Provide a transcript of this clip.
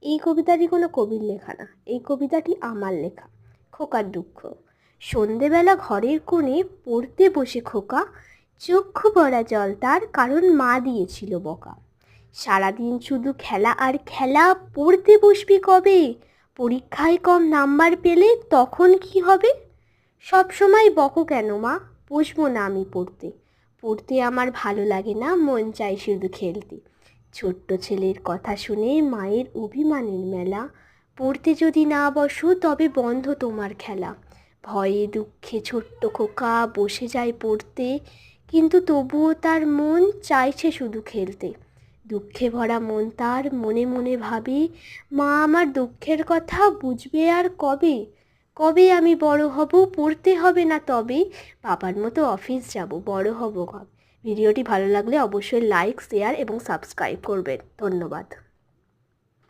এই কবিতাটি কোনো কবির লেখা না, এই কবিতাটি আমার লেখা। খোকার দুঃখ। সন্ধেবেলা ঘরের কোণে পড়তে বসে খোকা, চক্ষু ভরা জল তার, কারণ মা দিয়েছিল বকা। সারাদিন শুধু খেলা আর খেলা, পড়তে বসবি কবে? পরীক্ষায় কম নাম্বার পেলে তখন কি হবে? সব সময় বকো কেন মা, বসবো না আমি পড়তে। পড়তে আমার ভালো লাগে না, মন চাই শুধু খেলতে। ছোট্ট ছেলের কথা শুনে মায়ের অভিমানের মেলা, পড়তে যদি না বসো তবে বন্ধ তোমার খেলা। ভয়ে দুঃখে ছোট্ট খোকা বসে যায় পড়তে, কিন্তু তবুও তার মন চাইছে শুধু খেলতে। দুঃখে ভরা মন তার, মনে মনে ভাবে, মা আমার দুঃখের কথা বুঝবে আর কবে? কবে আমি বড় হব, পড়তে হবে না তবে, বাবার মতো অফিস যাব, বড় হব কবে? ভিডিওটি ভালো লাগলে অবশ্যই লাইক, শেয়ার এবং সাবস্ক্রাইব করবেন। ধন্যবাদ।